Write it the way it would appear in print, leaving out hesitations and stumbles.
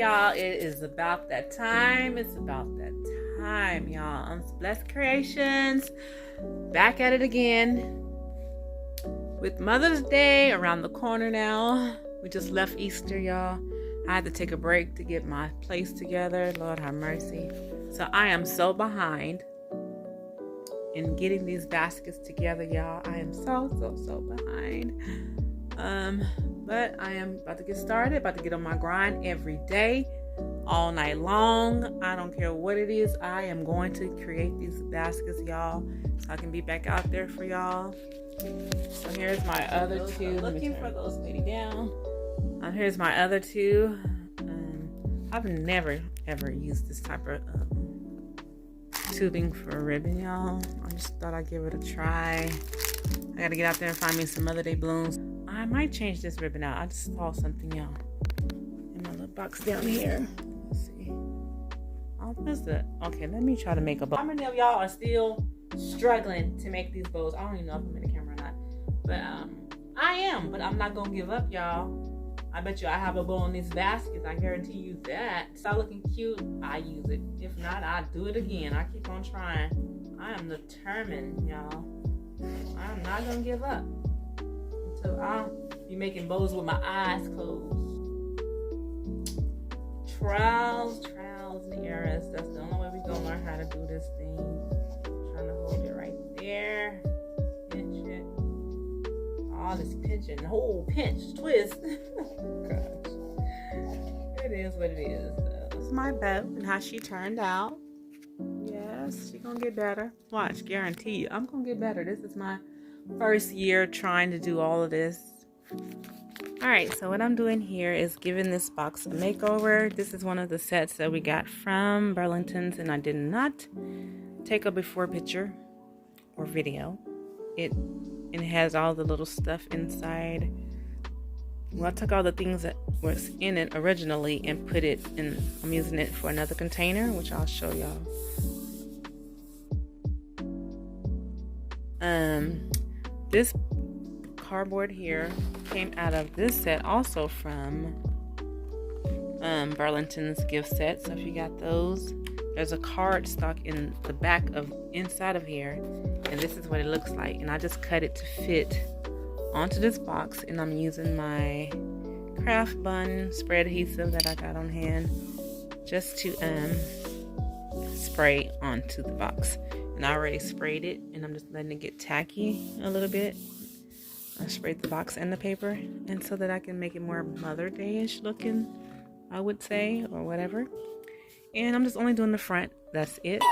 y'all, it is about that time. It's about that time, y'all. Blessed Creations, back at it again with Mother's Day around the corner now. We just left Easter, y'all. I had to take a break to get my place together. Lord have mercy. So I am so behind in getting these baskets together, y'all. I am so behind. But I am about to get started, about to get on my grind every day, all night long. I don't care what it is. I am going to create these baskets, y'all, so I can be back out there for y'all. So here's my other two. Looking for those lady down. Here's my other two. I've never ever used this type of tubing for a ribbon, y'all. I just thought I'd give it a try. I gotta get out there and find me some Mother Day balloons. I might change this ribbon out. I just saw something, y'all, in my little box down here. Let's see. Oh, what's that? Okay, let me try to make a bow. How many of y'all are still struggling to make these bows? I don't even know if I'm in the camera or not. But I am, but I'm not gonna give up, y'all. I bet you I have a bow in these baskets. I guarantee you that. Start looking cute, I use it. If not, I do it again. I keep on trying. I am determined, y'all. I'm not gonna give up until I'll be making bows with my eyes closed. Trials and errors. That's the only way we're gonna learn how to do this thing. I'm trying to hold it right there. Pinch it. All this pinching. The whole pinch, twist. Gosh. It is what it is, though. This is my bow and how she turned out. Yes, she's gonna get better. Watch, guarantee you, I'm gonna get better. This is my first year trying to do all of this. Alright, so what I'm doing here is giving this box a makeover. This is one of the sets that we got from Burlington's, and I did not take a before picture or video. It has all the little stuff inside. Well, I took all the things that was in it originally and put it in. I'm using it for another container, which I'll show y'all. This cardboard here came out of this set, also from Burlington's gift set. So if you got those, there's a card stock in the back of inside of here, and this is what it looks like. And I just cut it to fit onto this box, and I'm using my craft bun spray adhesive that I got on hand just to spray onto the box. And I already sprayed it, and I'm just letting it get tacky a little bit. I sprayed the box and the paper, and so that I can make it more Mother Day-ish looking, I would say, or whatever. And I'm just only doing the front. That's it.